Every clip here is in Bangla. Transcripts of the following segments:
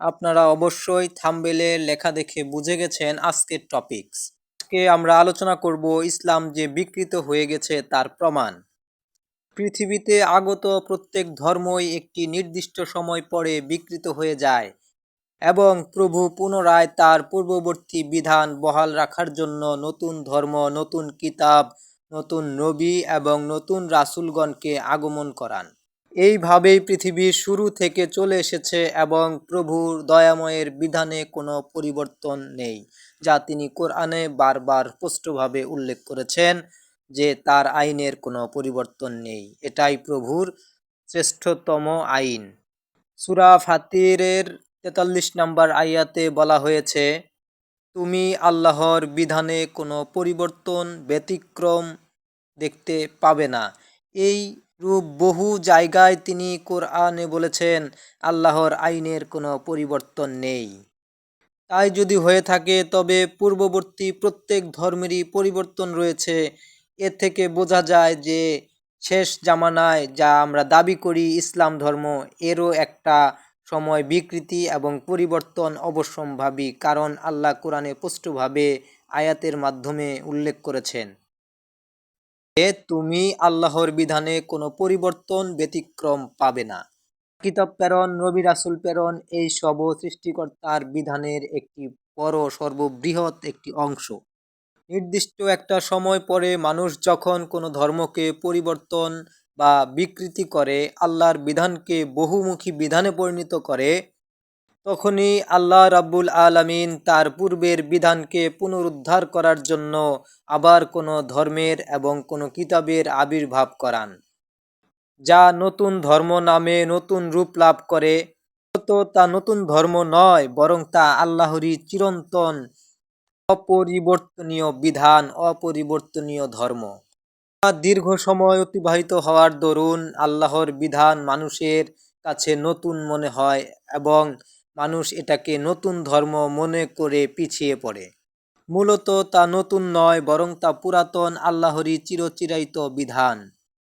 আপনারা অবশ্যই থাম্বনেইলের লেখা দেখে বুঝে গেছেন আজকের টপিকস। আজকে আমরা আলোচনা করব ইসলাম যে বিকৃত হয়ে গেছে তার প্রমাণ। পৃথিবীতে আগত প্রত্যেক ধর্মই একটি নির্দিষ্ট সময় পরে বিকৃত হয়ে যায় এবং প্রভু পুনরায় তার পূর্ববর্তী বিধান বহাল রাখার জন্য নতুন ধর্ম, নতুন কিতাব, নতুন নবী এবং নতুন রাসূলগণকে আগমন করান। এইভাবেই পৃথিবীর শুরু থেকে চলে এসেছে এবং প্রভুর দয়াময়ের বিধানে কোনো পরিবর্তন নেই, যা তিনি কোরআনে বারবার স্পষ্টভাবে উল্লেখ করেছেন যে তার আইনের কোনো পরিবর্তন নেই। এটাই প্রভুর শ্রেষ্ঠতম আইন। সূরা ফাতিরের ৪৩ নম্বর আয়াতে বলা হয়েছে, তুমি আল্লাহর বিধানে কোনো পরিবর্তন ব্যতিক্রম দেখতে পাবে না। এই রূপ বহু জায়গায় তিনি কোরআনে বলেছেন আল্লাহর আইনের কোনো পরিবর্তন নেই। তাই যদি হয়ে থাকে তবে পূর্ববর্তী প্রত্যেক ধর্মেরই পরিবর্তন রয়েছে। এ থেকে বোঝা যায় যে শেষ জামানায় যা আমরা দাবি করি ইসলাম ধর্ম, এরও একটা সময় বিকৃতি এবং পরিবর্তন অবশ্যম্ভাবী, কারণ আল্লাহ কোরআনে স্পষ্টভাবে আয়াতের মাধ্যমে উল্লেখ করেছেন যে তুমি আল্লাহর বিধানে কোনো পরিবর্তন ব্যতিক্রম পাবে না। কিতাব প্রেরণ, নবী রাসূল প্রেরণ এই সবও সৃষ্টিকর্তার বিধানের একটি বড় সর্ববৃহৎ একটি অংশ। নির্দিষ্ট একটা সময় পরে মানুষ যখন কোনো ধর্মকে পরিবর্তন বা বিকৃতি করে, আল্লাহর বিধানকে বহুমুখী বিধানে পরিণত করে, তখনই আল্লাহ রাব্বুল আলামিন তার পূর্বের বিধানকে পুনরুদ্ধার করার জন্য আবার কোনো ধর্মের এবং কোনো কিতাবের আবির্ভাব করান, যা নতুন ধর্ম নামে নতুন রূপ লাভ করে। তা নতুন ধর্ম নয়, বরং তা আল্লাহরই চিরন্তন অপরিবর্তনীয় বিধান, অপরিবর্তনীয় ধর্ম। দীর্ঘ সময় অতিবাহিত হওয়ার দরুন আল্লাহর বিধান মানুষের কাছে নতুন মনে হয় এবং মানুষ এটাকে নতুন ধর্ম মনে করে পিছিয়ে পড়ে। মূলত তা নতুন নয়, বরং তা পুরাতন আল্লাহরই চিরচিরায়িত বিধান।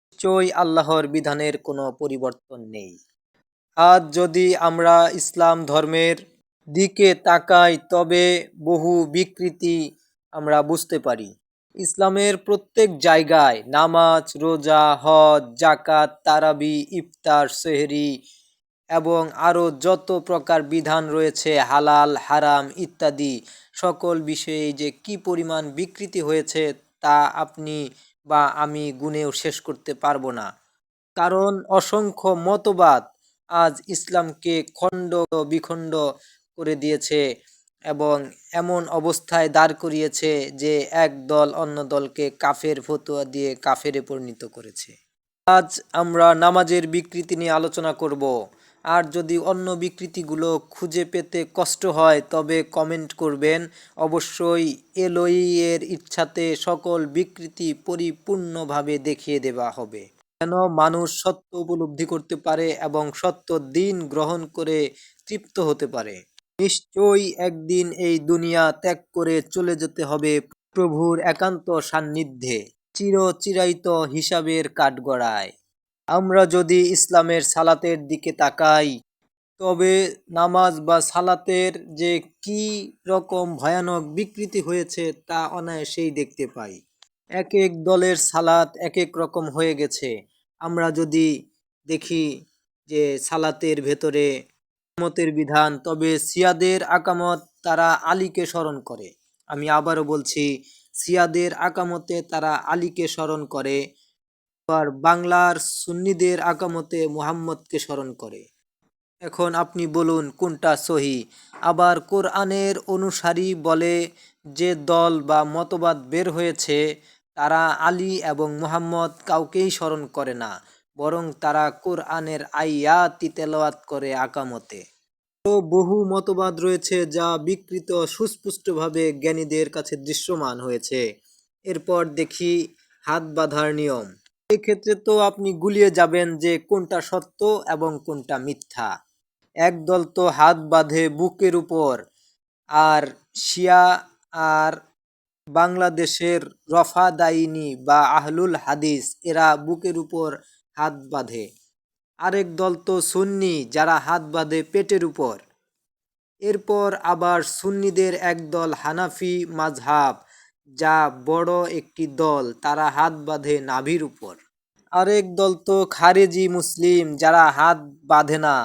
নিশ্চয়ই আল্লাহর বিধানের কোনো পরিবর্তন নেই। আজ যদি আমরা ইসলাম ধর্মের দিকে তাকাই তবে বহু বিকৃতি আমরা বুঝতে পারি। ইসলামের প্রত্যেক জায়গায় নামাজ, রোজা, হজ, জাকাত, তারাবি, ইফতার, সেহরি এবং আরও যত প্রকার বিধান রয়েছে, হালাল, হারাম ইত্যাদি সকল বিষয়ে যে কি পরিমাণ বিকৃতি হয়েছে তা আপনি বা আমি গুণেও শেষ করতে পারবো না। কারণ অসংখ্য মতবাদ আজ ইসলামকে খণ্ড বিখণ্ড করে দিয়েছে এবং এমন অবস্থায় দাঁড় করিয়েছে যে এক দল অন্য দলকে কাফের ফতোয়া দিয়ে কাফেরে পরিণত করেছে। আজ আমরা নামাজের বিকৃতি নিয়ে আলোচনা করব। আর যদি অন্য বিকৃতিগুলো খুঁজে পেতে কষ্ট হয় তবে কমেন্ট করবেন। অবশ্যই এলই-এর ইচ্ছাতে সকল বিকৃতি পরিপূর্ণভাবে দেখিয়ে দেওয়া হবে, যেন মানুষ সত্য উপলব্ধি করতে পারে এবং সত্য দিন গ্রহণ করে তৃপ্ত হতে পারে। নিশ্চয়ই একদিন এই দুনিয়া ত্যাগ করে চলে যেতে হবে প্রভুর একান্ত সান্নিধ্যে, চিরচিরায়িত হিসাবের কাঠগড়ায়। আমরা যদি ইসলামের সালাতের দিকে তাকাই তবে নামাজ বা সালাতের যে কি রকম ভয়ানক বিকৃতি হয়েছে তা অনায়াসেই দেখতে পাই। এক এক দলের সালাত এক এক রকম হয়ে গেছে। আমরা যদি দেখি যে সালাতের ভেতরে আকামতের বিধান, তবে শিয়াদের আকামত তারা আলীকে স্মরণ করে। আমি আবারও বলছি, শিয়াদের আকামতে তারা আলীকে স্মরণ করে, আবার বাংলার সুন্নিদের আকামতে মুহাম্মদকে স্মরণ করে। এখন আপনি বলুন কোনটা সহি? আবার কোরআনের অনুসারী বলে যে দল বা মতবাদ বের হয়েছে তারা আলী এবং মুহাম্মদ কাউকেই স্মরণ করে না, বরং তারা কোরআনের আয়াতই তেলাওয়াত করে আকামতে। তো বহু মতবাদ রয়েছে যা বিকৃত সুস্পষ্টভাবে জ্ঞানীদের কাছে দৃশ্যমান হয়েছে। এরপর দেখি হাত বাঁধার নিয়ম। এক্ষেত্রে তো আপনি গুলিয়ে যাবেন যে কোনটা সত্য এবং কোনটা মিথ্যা। একদল তো হাত বাঁধে বুকের উপর, আর শিয়া আর বাংলাদেশের রফাদাইনি বা আহলুল হাদিস এরা বুকের উপর হাত বাঁধে। আরেক দল তো সুন্নি যারা হাত বাঁধে পেটের উপর। এরপর আবার সুন্নিদের একদল হানাফি মাযহাব, যা বড় একটি দল, তারা হাত বাঁধে নাভির উপর। আরেক দল তো খারেজি মুসলিম, যারা হাত বাঁধে না,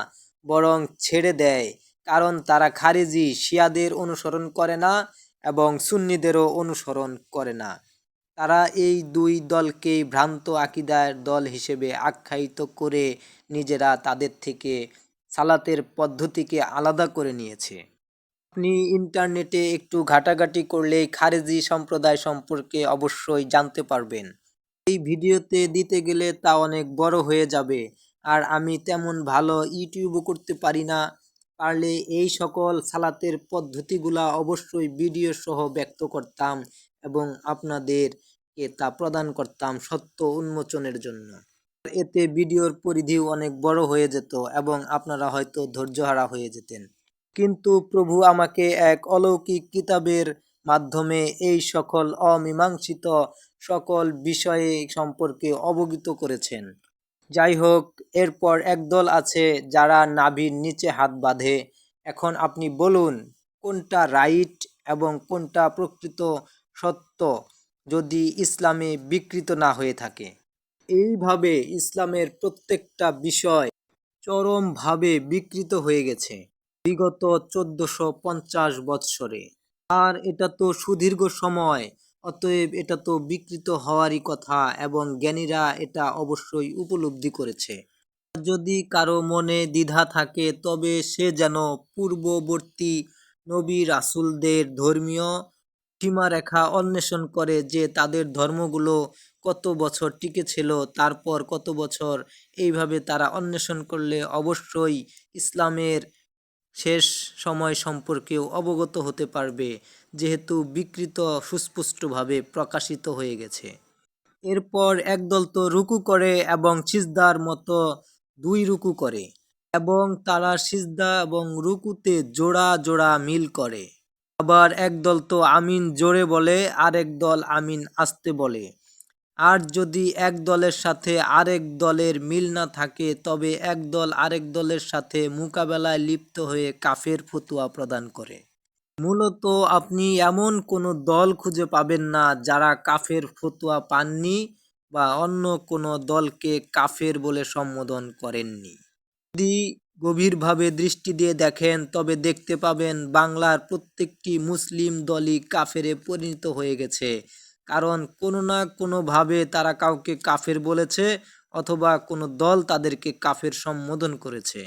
বরং ছেড়ে দেয়, কারণ তারা খারেজি শিয়াদের অনুসরণ করে না এবং সুন্নিদেরও অনুসরণ করে না। তারা এই দুই দলকেই ভ্রান্ত আকিদার দল হিসেবে আখ্যায়িত করে নিজেরা তাদের থেকে সালাতের পদ্ধতিকে আলাদা করে নিয়েছে। আপনি ইন্টারনেটে একটু ঘাটাঘাটি করলেই খারেজি সম্প্রদায় সম্পর্কে অবশ্যই জানতে পারবেন। এই ভিডিওতে দিতে গেলে তা অনেক বড় হয়ে যাবে, আর আমি তেমন ভালো ইউটিউবও করতে পারি না। পারলে এই সকল সালাতের পদ্ধতিগুলা অবশ্যই ভিডিও সহ ব্যক্ত করতাম এবং আপনাদেরকে তা প্রদান করতাম সত্য উন্মোচনের জন্য। এতে ভিডিওর পরিধিও অনেক বড় হয়ে যেত এবং আপনারা হয়তো ধৈর্যহারা হয়ে যেতেন। কিন্তু প্রভু আমাকে এক অলৌকিক কিতাবের মাধ্যমে এই সকল অমীমাংসিত সকল বিষয়ে সম্পর্কে অবগত করেছেন। যাই হোক, এরপর একদল আছে যারা নাভির নিচে হাত বাঁধে। এখন আপনি বলুন, কোনটা রাইট এবং কোনটা প্রকৃত সত্য, যদি ইসলামে বিকৃত না হয়ে থাকে? এইভাবে ইসলামের প্রত্যেকটা বিষয় চরমভাবে বিকৃত হয়ে গেছে বিগত 1450 বৎসরে। আর এটা তো সুদীর্ঘ সময়, অতএব এটা তো বিকৃত হওয়ারই কথা এবং জ্ঞানীরা এটা অবশ্যই উপলব্ধি করেছে। যদি কারো মনে দ্বিধা থাকে তবে সে যেন পূর্ববর্তী নবী রাসূলদের ধর্মীয় সীমারেখা অন্বেষণ করে, যে তাদের ধর্মগুলো কত বছর টিকে ছিল, তারপর কত বছর। এইভাবে তারা অন্বেষণ করলে অবশ্যই ইসলামের শেষ সময় সম্পর্কেও অবগত হতে পারবে, যেহেতু বিকৃত সুস্পষ্টভাবে প্রকাশিত হয়ে গেছে। এরপর একদল তো রুকু করে এবং সিজদার মতো দুই রুকু করে, এবং তারা সিজদা এবং রুকুতে জোড়া জোড়া মিল করে। আবার একদল তো আমিন জোরে বলে, আরেক দল আমিন আস্তে বলে। আর যদি এক দলের সাথে আরেক দলের মিল না থাকে, তবে এক দল আরেক দলের সাথে মোকাবেলায় লিপ্ত হয়ে কাফের ফতোয়া প্রদান করে। মূলত আপনি এমন কোনো দল খুঁজে পাবেন না যারা কাফের ফতোয়া পাননি বা অন্য কোনো দলকে কাফের বলে সম্বোধন করেননি। যদি গভীরভাবে দৃষ্টি দিয়ে দেখেন তবে দেখতে পাবেন বাংলার প্রত্যেকটি মুসলিম দলই কাফেরে পরিণত হয়ে গেছে, কারণ কোনো না কোনোভাবে তারা কাউকে কাফের বলেছে অথবা কোনো দল তাদেরকে কাফের সম্বোধন করেছে।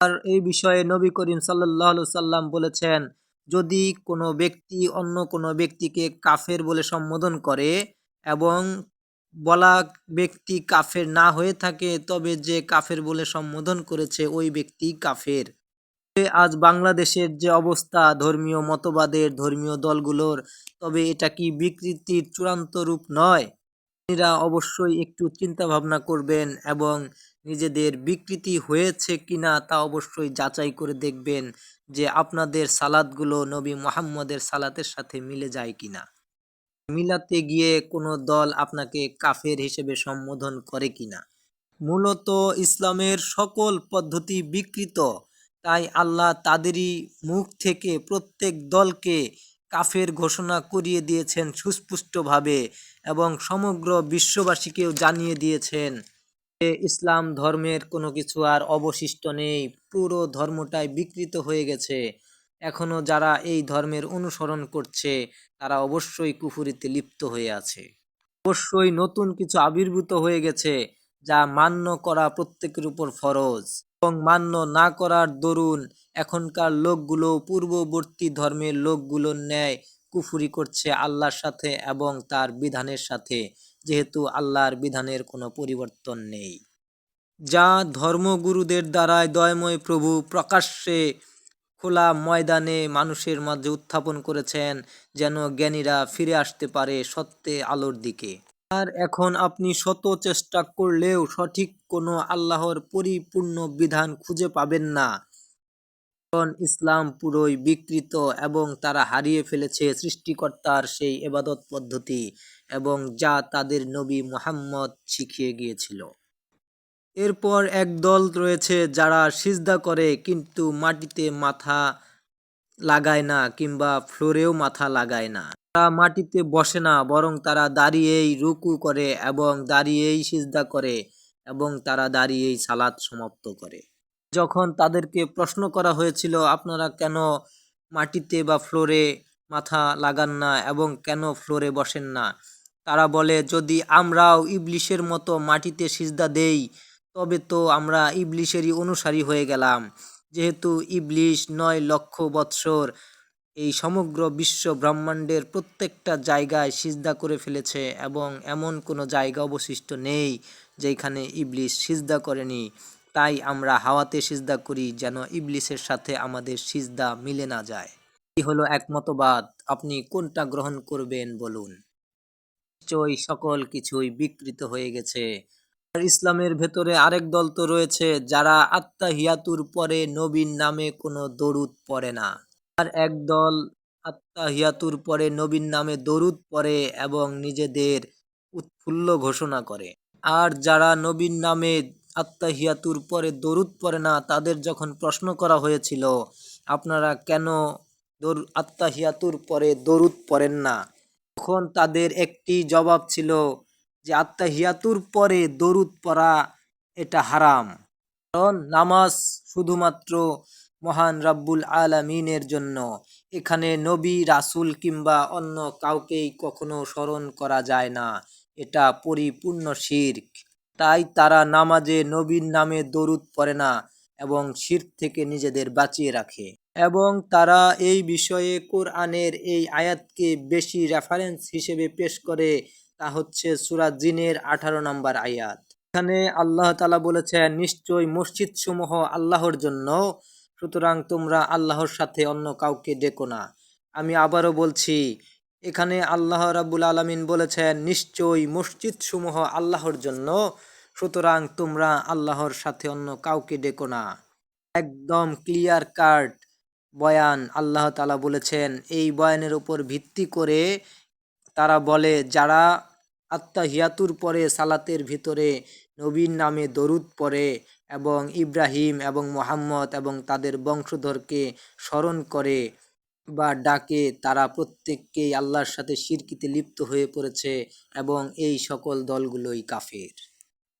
আর এই বিষয়ে নবী করিম সাল্লাল্লাহু আলাইহি সাল্লাম বলেছেন, যদি কোনো ব্যক্তি অন্য কোনো ব্যক্তিকে কাফের বলে সম্বোধন করে এবং বলা ব্যক্তি কাফের না হয়ে থাকে, তবে যে কাফের বলে সম্বোধন করেছে ওই ব্যক্তি কাফের। আজ বাংলাদেশের যে অবস্থা ধর্মীয় মতবাদের, ধর্মীয় দলগুলোর, তবে এটা কি বিকৃতির চূড়ান্ত রূপ নয়? এরা অবশ্যই একটু চিন্তা ভাবনা করবেন এবং নিজেদের বিকৃতি হয়েছে কিনা তা অবশ্যই যাচাই করে দেখবেন যে আপনাদের সালাতগুলো নবী মুহাম্মদের সালাতের সাথে মিলে যায় কিনা। মিলাতে গিয়ে কোনো দল আপনাকে কাফের হিসেবে সম্বোধন করে কিনা। মূলত ইসলামের সকল পদ্ধতি বিকৃত, তাই আল্লাহ তাদেরই মুখ থেকে প্রত্যেক দলকে কাফের ঘোষণা করিয়ে দিয়েছেন সুস্পষ্টভাবে এবং সমগ্র বিশ্ববাসীকেও জানিয়ে দিয়েছেন যে ইসলাম ধর্মের কোনো কিছু আর অবশিষ্ট নেই, পুরো ধর্মটাই বিকৃত হয়ে গেছে। এখনো যারা এই ধর্মের অনুসরণ করছে তারা অবশ্যই কুফরিতে লিপ্ত হয়ে আছে। অবশ্যই নতুন কিছু আবির্ভূত হয়ে গেছে যা মান্য করা প্রত্যেকের উপর ফরজ, এবং মান্য না করার দরুন এখনকার লোকগুলো পূর্ববর্তী ধর্মের লোকগুলোর ন্যায় কুফরি করছে আল্লাহর সাথে এবং তার বিধানের সাথে, যেহেতু আল্লাহর বিধানের কোনো পরিবর্তন নেই, যা ধর্মগুরুদের দ্বারাই দয়াময় প্রভু প্রকাশ্যে খোলা ময়দানে মানুষের মাঝে উত্থাপন করেছেন, যেন জ্ঞানীরা ফিরে আসতে পারে সত্যের আলোর দিকে। আর এখন আপনি শত চেষ্টা করলেও সঠিক কোনো আল্লাহর পরিপূর্ণ বিধান খুঁজে পাবেন না, কারণ ইসলাম পুরোই বিকৃত এবং তারা হারিয়ে ফেলেছে সৃষ্টিকর্তার সেই ইবাদত পদ্ধতি এবং যা তাদের নবী মুহাম্মদ শিখিয়ে গিয়েছিল। এরপর এক দল রয়েছে যারা সিজদা করে কিন্তু মাটিতে মাথা লাগায় না কিংবা ফ্লোরেও মাথা লাগায় না। তারা মাটিতে বসে না, বরং তারা দাঁড়িয়েই রুকু করে এবং দাঁড়িয়েই সিজদা করে এবং তারা দাঁড়িয়েই সালাত সমাপ্ত করে। যখন তাদেরকে প্রশ্ন করা হয়েছিল, আপনারা কেন মাটিতে বা ফ্লোরে মাথা লাগান না এবং কেন ফ্লোরে বসেন না, তারা বলে, যদি আমরাও ইবলিশের মতো মাটিতে সিজদা দেই তবে তো আমরা ইবলিশেরই অনুসারী হয়ে গেলাম। যেহেতু ইবলিশ 9 লক্ষ বৎসর এই সমগ্র বিশ্ব ব্রহ্মাণ্ডের প্রত্যেকটা জায়গায় সিজদা করে ফেলেছে এবং এমন কোনো জায়গা অবশিষ্ট নেই যেখানে ইবলিশ সিজদা করেনি, তাই আমরা হাওয়াতে সিজদা করি যেন ইবলিসের সাথে আমাদের সিজদা মিলে না যায়। এই হলো এক মতবাদ। আপনি কোনটা গ্রহণ করবেন বলুন? নিশ্চয়ই সকল কিছুই বিকৃত হয়ে গেছে। আর ইসলামের ভেতরে আরেক দল তো রয়েছে যারা আত্তাহিয়াতুর পরে নবীর নামে কোনো দরুদ পড়ে না। আর একদল আত্তাহিয়াতুর পরে নবীর নামে দরুদ পড়ে এবং নিজেদের উৎফুল্ল ঘোষণা করে। আর যারা নবীর নামে আত্তাহিয়াতুর পরে দরুদ পড়ে না, তাদের যখন প্রশ্ন করা হয়েছিল, আপনারা কেন আত্তাহিয়াতুর পরে দরুদ পড়েন না, তখন তাদের একটি জবাব ছিল যে আত্তাহিয়াতুর পরে দরুদ পড়া এটা হারাম। কারণ নামাজ শুধুমাত্র মহান রাব্বুল আলামিনের জন্য। এখানে নবী, রাসূল কিংবা অন্য কাউকেই কখনো স্মরণ করা যায় না। এটা পরিপূর্ণ শিরক। তাই তারা নামাজে নবীর নামে দরুদ পড়ে না এবং শিরক থেকে নিজেদের বাঁচিয়ে রাখে। এবং তারা এই বিষয়ে কোরআনের এই আয়াতকে বেশি রেফারেন্স হিসেবে পেশ করে, তা হচ্ছে সূরা জিনের 18 নম্বর আয়াত। এখানে আল্লাহ তাআলা বলেছেন, নিশ্চয়ই মসজিদ সমূহ আল্লাহর জন্য, সুতরাং তোমরা আল্লাহর সাথে অন্য কাউকে ডেকো না। আমি আবারও বলছি, এখানে আল্লাহ রাব্বুল আলামিন বলেছেন, নিশ্চয়ই মসজিদ সমূহ আল্লাহর জন্য, সুতরাং তোমরা আল্লাহর সাথে অন্য কাউকে ডেকো না। একদম ক্লিয়ার কাট বয়ান আল্লাহ তাআলা বলেছেন। এই বয়ানের উপর ভিত্তি করে তারা বলে, যারা আত্তাহিয়াতুর পরে সালাতের ভিতরে নবীর নামে দরুদ পড়ে এবং ইব্রাহিম এবং মুহাম্মদ এবং তাদের বংশধরকে স্মরণ করে বা ডাকে, তারা প্রত্যেককেই আল্লাহর সাথে শিরকিতে লিপ্ত হয়ে পড়েছে এবং এই সকল দলগুলোই কাফের।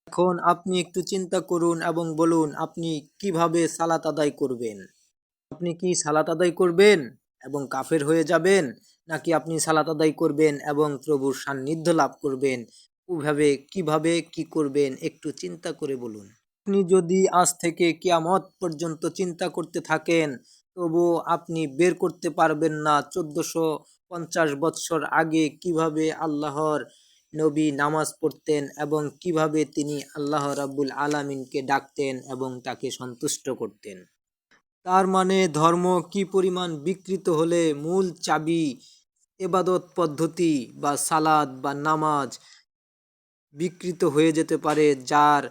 এখন আপনি একটু চিন্তা করুন এবং বলুন, আপনি কিভাবে সালাত আদায় করবেন? আপনি কি সালাত আদায় করবেন এবং কাফের হয়ে যাবেন, নাকি আপনি সালাত আদায় করবেন এবং প্রভুর সান্নিধ্য লাভ করবেন? কিভাবে কি করবেন একটু চিন্তা করে বলুন। আপনি যদি আজ থেকে কিয়ামত পর্যন্ত চিন্তা করতে থাকেন, তবুও আপনি বের করতে পারবেন না 1450 বৎসর আগে কিভাবে আল্লাহর নবী নামাজ পড়তেন এবং কিভাবে তিনি আল্লাহ রাব্বুল আলামিনকে ডাকতেন এবং তাকে সন্তুষ্ট করতেন। তার মানে ধর্ম কি পরিমাণ বিকৃত হলে মূল চাবি এবাদত পদ্ধতি বা সালাত বা নামাজ বিকৃত হয়ে যেতে পারে, যার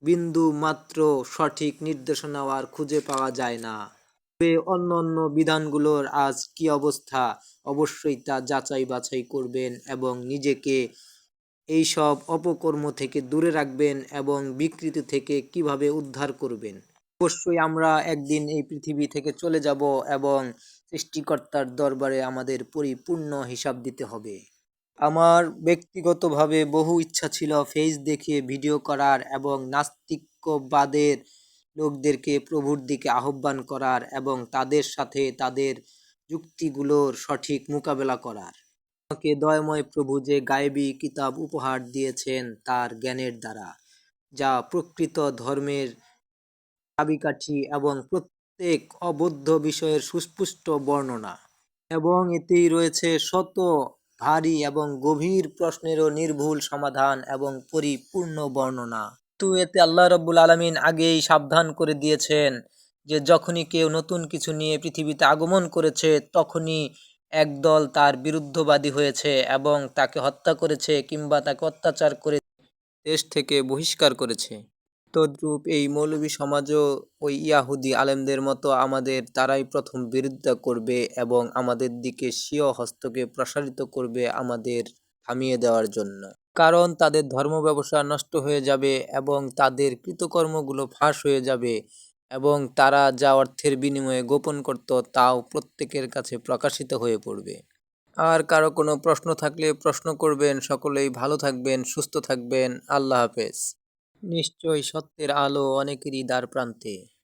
বিন্দু মাত্র সঠিক নির্দেশনা আর খুঁজে পাওয়া যায় না। তবে অন্য অন্য বিধানগুলোর আজ কি অবস্থা, অবশ্যই তা যাচাই বাছাই করবেন এবং নিজেকে এইসব অপকর্ম থেকে দূরে রাখবেন এবং বিকৃতি থেকে কিভাবে উদ্ধার করবেন। অবশ্যই আমরা একদিন এই পৃথিবী থেকে চলে যাব এবং সৃষ্টিকর্তার দরবারে আমাদের পরিপূর্ণ হিসাব দিতে হবে। আমার ব্যক্তিগতভাবে বহু ইচ্ছা ছিল ফেস দেখিয়ে ভিডিও করার এবং নাস্তিক্যবাদের লোকদেরকে প্রভুর দিকে আহ্বান করার এবং তাদের সাথে তাদের যুক্তিগুলোর সঠিক মোকাবেলা করার। আমাকে দয়াময় প্রভু যে গায়েবী কিতাব উপহার দিয়েছেন তার জ্ঞানের দ্বারা, যা প্রকৃত ধর্মের চাবিকাঠি এবং প্রত্যেক অবৌদ্ধ বিষয়ের সুস্পষ্ট বর্ণনা, এবং এতেই রয়েছে শত ভারী এবং গভীর প্রশ্নেরও নির্ভুল সমাধান এবং পরিপূর্ণ বর্ণনা। তো এতে আল্লাহ রাব্বুল আলামিন আগেই সাবধান করে দিয়েছেন যে যখনই কেউ নতুন কিছু নিয়ে পৃথিবীতে আগমন করেছে, তখনই একদল তার বিরুদ্ধবাদী হয়েছে এবং তাকে হত্যা করেছে কিংবা তাকে অত্যাচার করে দেশ থেকে বহিষ্কার করেছে। তদ্রূপ এই মৌলবী সমাজও ওই ইয়াহুদি আলেমদের মতো তারাই প্রথম বিরোধিতা করবে এবং আমাদের দিকে স্বীয় হস্তকে প্রসারিত করবে আমাদের থামিয়ে দেওয়ার জন্য। কারণ তাদের ধর্ম ব্যবসা নষ্ট হয়ে যাবে এবং তাদের কৃতকর্মগুলো ফাঁস হয়ে যাবে এবং তারা যা অর্থের বিনিময়ে গোপন করত তাও প্রত্যেকের কাছে প্রকাশিত হয়ে পড়বে। আর কারো কোনো প্রশ্ন থাকলে প্রশ্ন করবেন। সকলেই ভালো থাকবেন, সুস্থ থাকবেন। আল্লাহ হাফেজ। নিশ্চয়ই সত্যের আলো অনেকেরই দ্বার প্রান্তে।